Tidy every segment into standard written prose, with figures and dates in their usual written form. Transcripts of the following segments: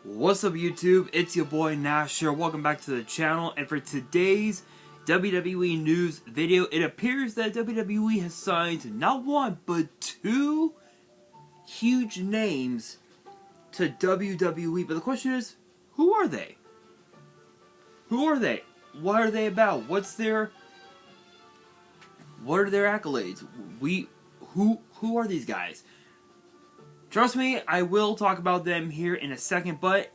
What's up YouTube, it's your boy Nash here, welcome back to the channel, and for today's WWE news video, it appears that WWE has signed not one, but two huge names to WWE, but the question is, who are they? Who are they? What are they about? What are their accolades? Who are these guys? Trust me, I will talk about them here in a second, but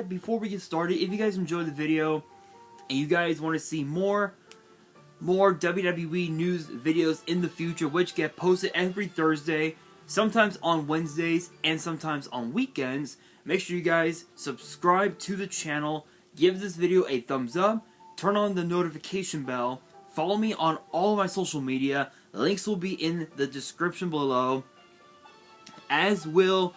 before we get started, if you guys enjoyed the video and you guys want to see more WWE news videos in the future, which get posted every Thursday, sometimes on Wednesdays, and sometimes on weekends, make sure you guys subscribe to the channel, give this video a thumbs up, turn on the notification bell, follow me on all of my social media, links will be in the description below, as will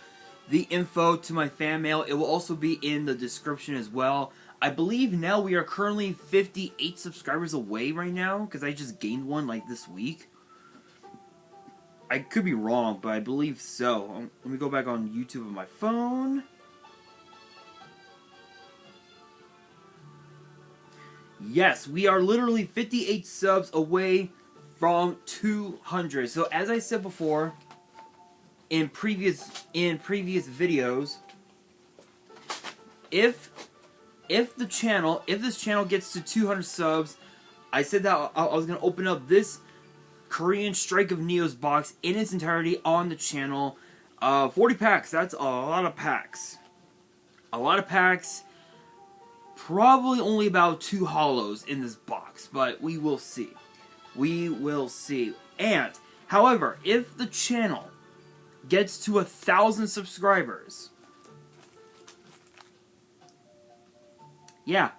the info to my fan mail. It will also be in the description as well. I believe now we are currently 58 subscribers away right now, because I just gained one like this week. I could be wrong, but I believe so. Let me go back on YouTube on my phone. Yes, we are literally 58 subs away from 200. So as I said before, in previous videos, if this channel gets to 200 subs, I said that I was gonna open up this Korean Strike of Neos box in its entirety on the channel. 40 packs. That's a lot of packs. A lot of packs. Probably only about 2 hollows in this box, but we will see. We will see. And however, if the channel gets to 1,000 subscribers, yeah,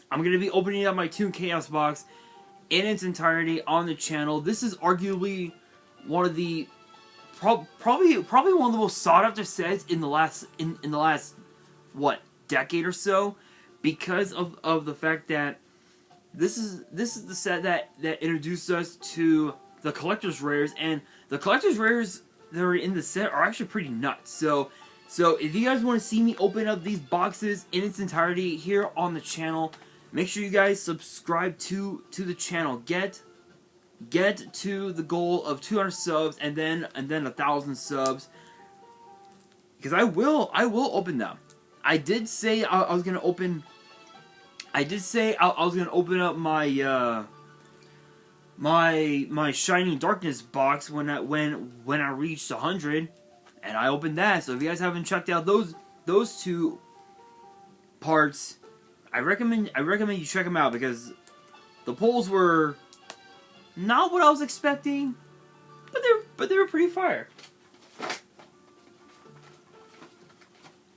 I'm going to be opening up my Toon Chaos box in its entirety on the channel. This is arguably one of the probably one of the most sought after sets in the last what, decade or so, because of the fact that this is the set that introduced us to the collector's rares, and the collector's rares that are in the set are actually pretty nuts. So if you guys want to see me open up these boxes in its entirety here on the channel, make sure you guys subscribe to the channel. Get to the goal of 200 subs and then 1,000 subs, because I will open them. I did say I was gonna open. I did say I was gonna open up my my Shining Darkness box when I reached 100, and I opened that. So if you guys haven't checked out those two parts, I recommend you check them out, because the polls were not what I was expecting, but they were pretty fire.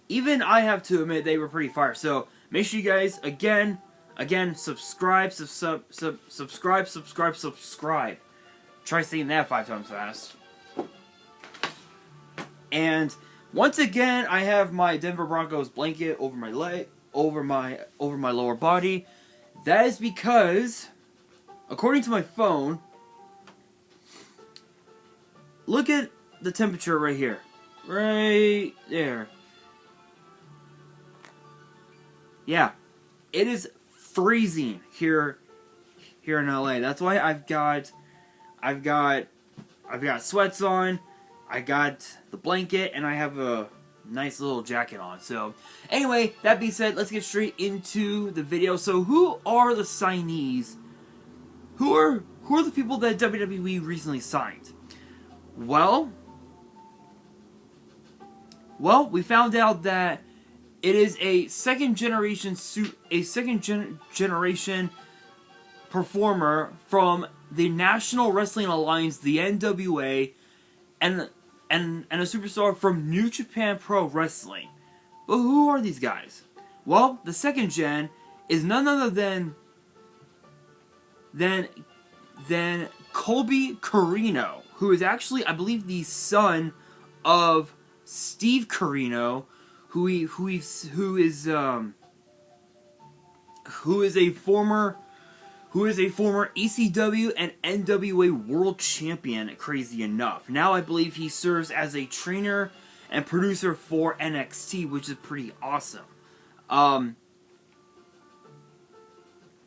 Even I have to admit they were pretty fire. So make sure you guys again subscribe. Try saying that 5 times fast. And once again, I have my Denver Broncos blanket over my leg, over my lower body. That is because, according to my phone, look at the temperature right here, right there. Yeah, it is freezing here in LA. That's why I've got sweats on, I got the blanket, and I have a nice little jacket on. So anyway, that being said, let's get straight into the video. So who are the signees? Who are the people that WWE recently signed? Well, we found out that it is a second generation performer from the National Wrestling Alliance, the NWA, and a superstar from New Japan Pro Wrestling. But who are these guys? Well, the second gen is none other than Colby Corino, who is actually, I believe, the son of Steve Corino, who is a former ECW and NWA World Champion, crazy enough. Now I believe he serves as a trainer and producer for NXT, which is pretty awesome. Um,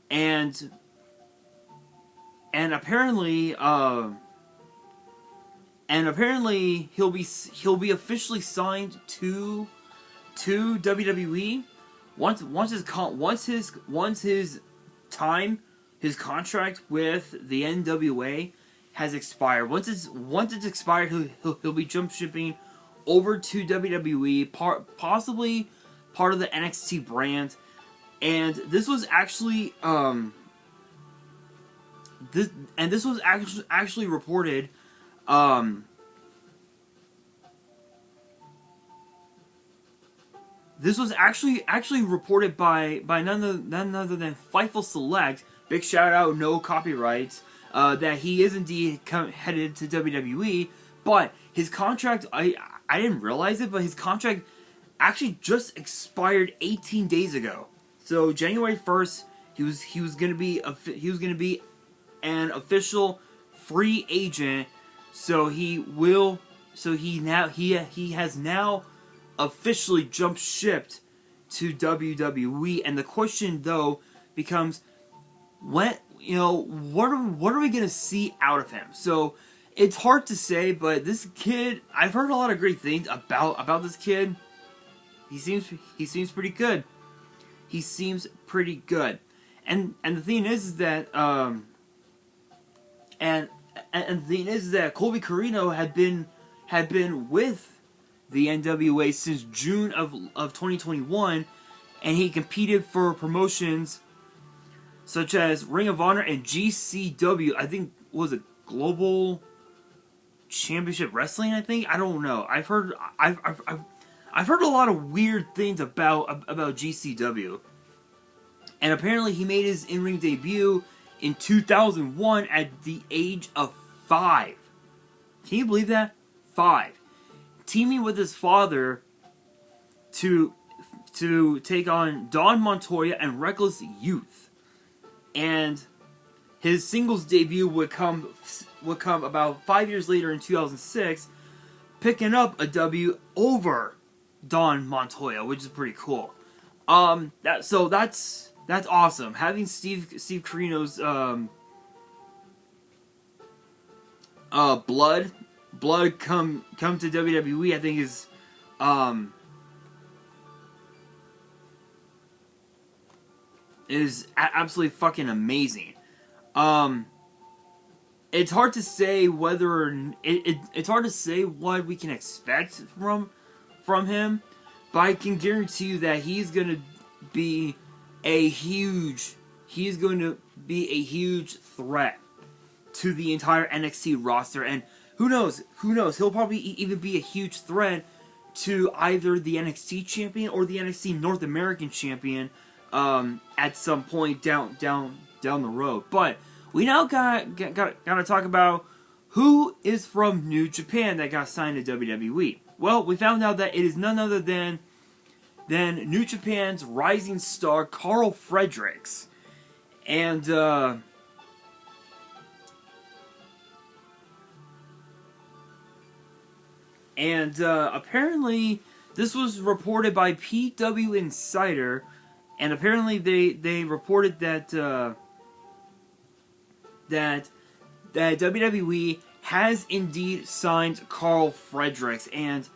and apparently, he'll be officially signed to WWE once his contract with the NWA has expired. Once it's expired, he'll be jump shipping over to WWE, possibly part of the NXT brand. And this was actually this was actually reported. This was actually reported by none other than Fightful Select. Big shout out, no copyrights. That he is indeed headed to WWE, but his contract, I didn't realize it, but his contract actually just expired 18 days ago. So January 1st, he was gonna be an official free agent. So he has now officially jump shipped to WWE, and the question though becomes, what are we gonna see out of him? So it's hard to say, but this kid, I've heard a lot of great things about this kid. He seems pretty good. He seems pretty good, and the thing is that and the thing is that Colby Corino had been with the NWA since June of 2021, and he competed for promotions such as Ring of Honor and GCW. I think was it Global Championship Wrestling. I think, I don't know. I've heard a lot of weird things about GCW, and apparently he made his in-ring debut in 2001 at the age of 5. Can you believe that? 5. Teaming with his father to take on Don Montoya and Reckless Youth, and his singles debut would come about 5 years later in 2006, picking up a W over Don Montoya, which is pretty cool. That's awesome. Having Steve Corino's blood come to WWE, I think is absolutely fucking amazing. It's hard to say whether it's hard to say what we can expect from him, but I can guarantee you that he's going to be a huge threat to the entire NXT roster. And who knows, he'll probably even be a huge threat to either the NXT champion or the NXT North American champion at some point down the road. But we now gotta talk about who is from New Japan that got signed to WWE. Well, we found out that it is none other than New Japan's rising star Carl Fredericks, and apparently this was reported by PW Insider, and apparently they reported that that WWE has indeed signed Carl Fredericks, and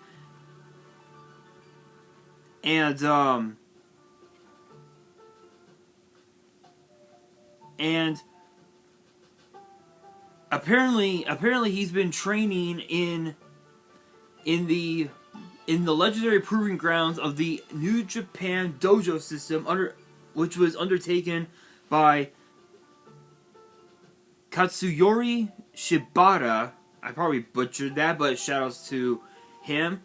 apparently he's been training in the legendary proving grounds of the New Japan Dojo system, which was undertaken by Katsuyori Shibata. I probably butchered that, but shoutouts to him.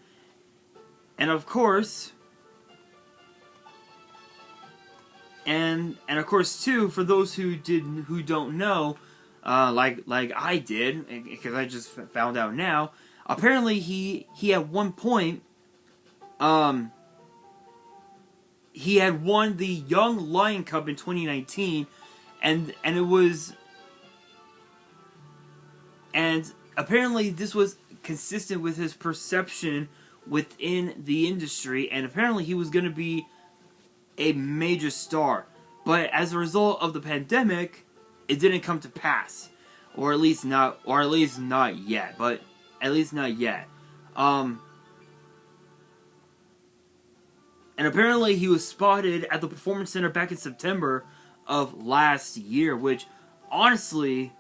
And of course, too, for those who don't know, like I did, because I just found out now. Apparently, he at one point, he had won the Young Lion Cup in 2019, and it was, and apparently this was consistent with his perception within the industry, and apparently he was going to be a major star. But as a result of the pandemic, it didn't come to pass. Or at least not yet. But at least not yet. And apparently he was spotted at the Performance Center back in September of last year, which honestly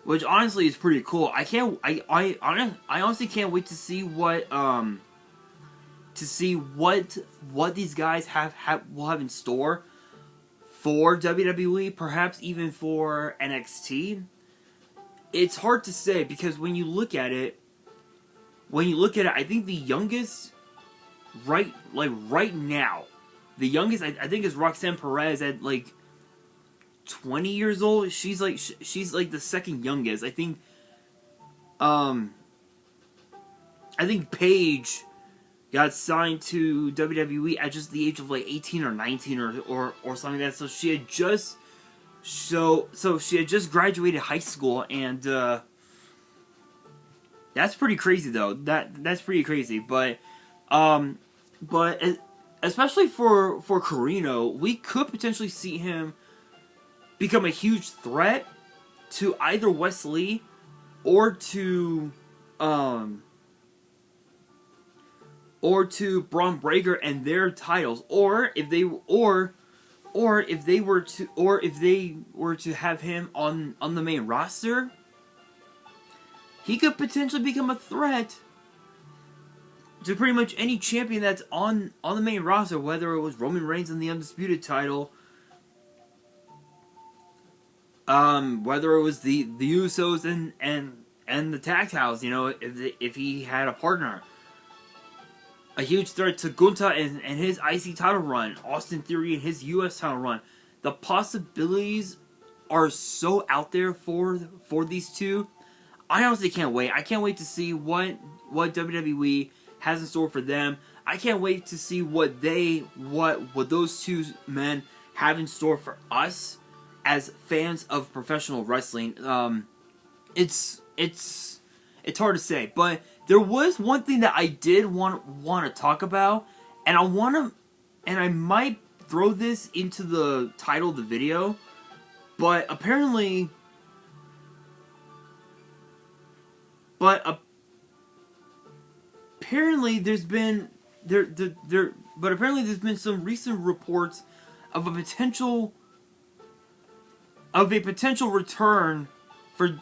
is pretty cool. I honestly can't wait to see what these guys will have in store for WWE, perhaps even for NXT. It's hard to say because when you look at it, I think the youngest right now, the youngest I think is Roxanne Perez at like 20 years old. She's like the second youngest. I think Paige got signed to WWE at just the age of like 18 or 19 or something like that. So she had just graduated high school, and that's pretty crazy though. That's pretty crazy, but especially for Carino, we could potentially see him become a huge threat to either Wesley or to Braun Breaker and their titles, or if they were to have him on the main roster, he could potentially become a threat to pretty much any champion that's on the main roster, whether it was Roman Reigns in the Undisputed title, whether it was the Usos and the Tag House, you know, if he had a partner. A huge threat to Gunther and his IC title run, Austin Theory and his US title run. The possibilities are so out there for these two. I honestly can't wait. I can't wait to see what WWE has in store for them. I can't wait to see what those two men have in store for us as fans of professional wrestling. It's hard to say, but there was one thing that I did want to talk about, and I might throw this into the title of the video, but apparently there's been some recent reports of a potential return to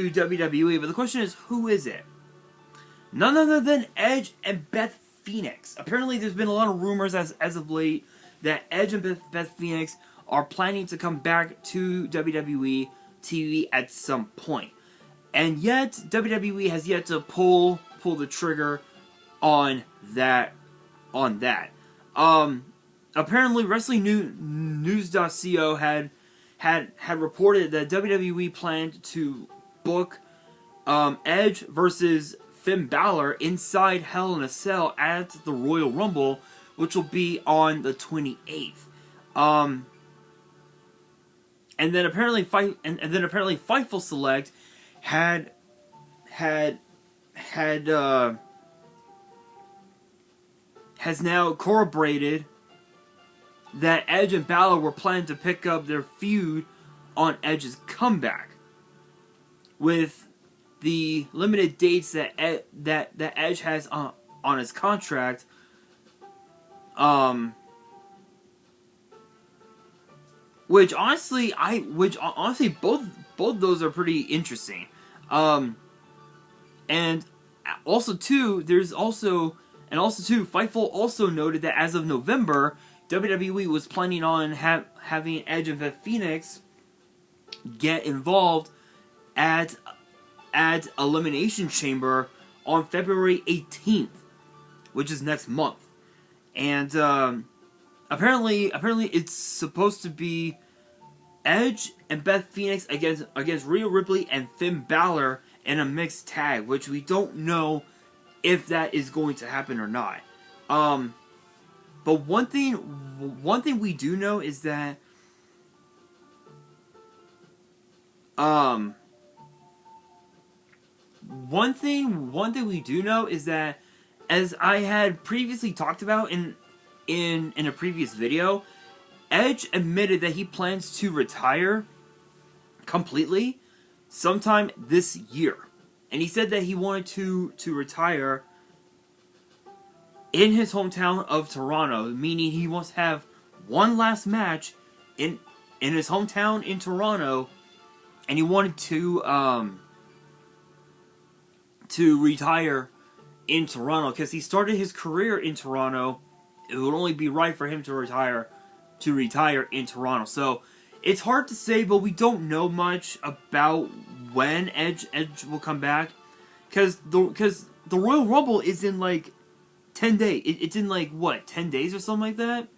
WWE, but the question is, who is it? None other than Edge and Beth Phoenix. Apparently there's been a lot of rumors as of late that Edge and Beth Phoenix are planning to come back to WWE TV at some point. And yet, WWE has yet to pull the trigger on that. Apparently, Wrestling News.co had reported that WWE planned to book Edge versus Finn Balor inside Hell in a Cell at the Royal Rumble, which will be on the 28th. And then apparently Fightful Select has now corroborated that Edge and Balor were planning to pick up their feud on Edge's comeback, with the limited dates that Edge has on his contract. Which honestly both those are pretty interesting. And also too, Fightful also noted that as of November, WWE was planning on having Edge and Beth Phoenix get involved at Elimination Chamber on February 18th, which is next month. And apparently it's supposed to be Edge and Beth Phoenix against Rhea Ripley and Finn Balor in a mixed tag, which we don't know if that is going to happen or not. But one thing we do know is that one thing we do know is that, as I had previously talked about in in a previous video, Edge admitted that he plans to retire completely sometime this year. And he said that he wanted to retire in his hometown of Toronto, meaning he wants to have one last match in his hometown in Toronto, and he wanted to retire in Toronto because he started his career in Toronto. It would only be right for him to retire in Toronto. So it's hard to say, but we don't know much about when Edge will come back, because the Royal Rumble is in like 10 days. It's in like what, 10 days or something like that.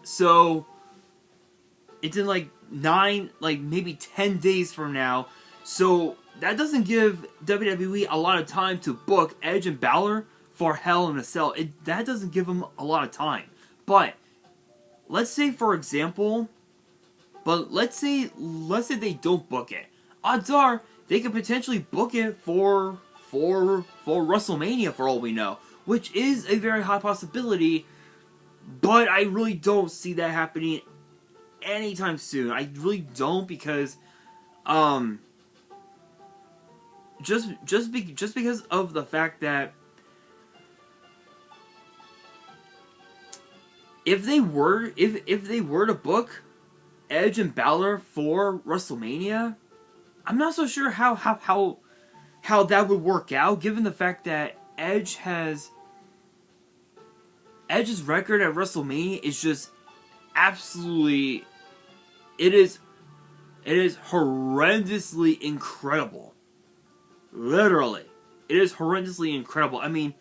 So it's in like maybe 10 days from now. So that doesn't give WWE a lot of time to book Edge and Balor for Hell in a Cell. That doesn't give them a lot of time. But let's say, for example, let's say they don't book it. Odds are they could potentially book it for WrestleMania, for all we know, which is a very high possibility. But I really don't see that happening anytime soon. I really don't, because just because of the fact that if they were to book Edge and Balor for WrestleMania, I'm not so sure how that would work out, given the fact that Edge's record at WrestleMania is just absolutely, it is horrendously incredible. Literally, it is horrendously incredible. I mean,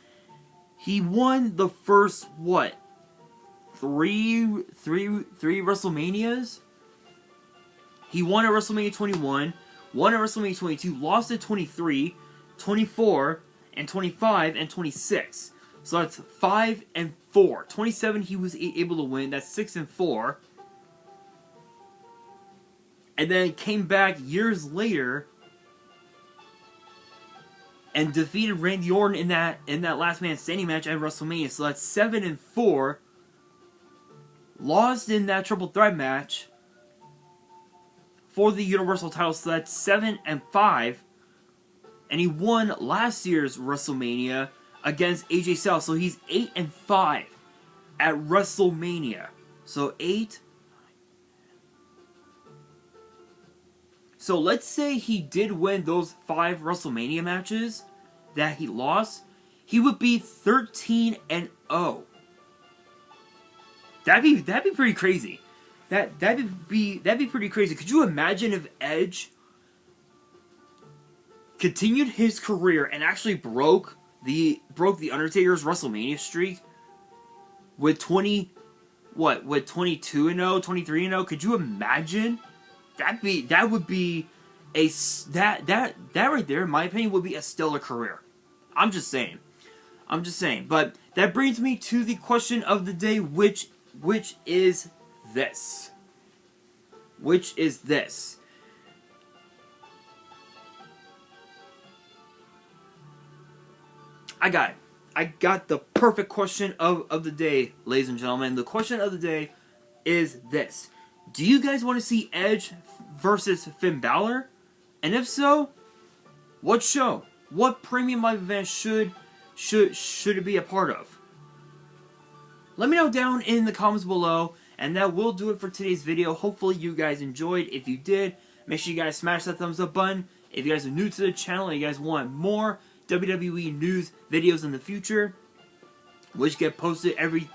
he won the first three WrestleManias. He won at WrestleMania 21, won at WrestleMania 22, lost at 23, 24, and 25, and 26. So that's 5 and 4. 27 he was able to win. That's 6 and 4. And then came back years later and defeated Randy Orton in that last man standing match at WrestleMania. So that's 7 and 4. Lost in that triple threat match for the Universal title. So that's 7 and 5. And he won last year's WrestleMania against AJ Styles. So he's 8 and 5 at WrestleMania. So 8. So let's say he did win those 5 WrestleMania matches that he lost, he would be 13 and 0. That'd be pretty crazy. That'd be pretty crazy. Could you imagine if Edge continued his career and actually broke the Undertaker's WrestleMania streak with 22 and 0, 23 and 0? Could you imagine? That would be that right there, in my opinion, would be a stellar career. I'm just saying. But that brings me to the question of the day, which is this. Which is this. I got it. I got the perfect question of the day, ladies and gentlemen. The question of the day is this. Do you guys want to see Edge versus Finn Balor? And if so, what show? What premium live event should it be a part of? Let me know down in the comments below, and that will do it for today's video. Hopefully you guys enjoyed. If you did, make sure you guys smash that thumbs up button. If you guys are new to the channel and you guys want more WWE news videos in the future, which get posted every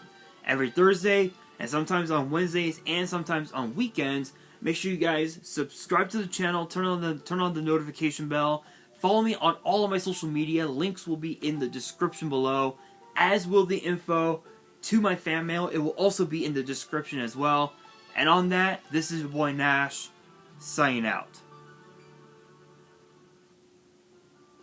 Thursday, and sometimes on Wednesdays, and sometimes on weekends, make sure you guys subscribe to the channel, turn on the notification bell, follow me on all of my social media. Links will be in the description below, as will the info to my fan mail. It will also be in the description as well. And on that, this is your boy Nash, signing out.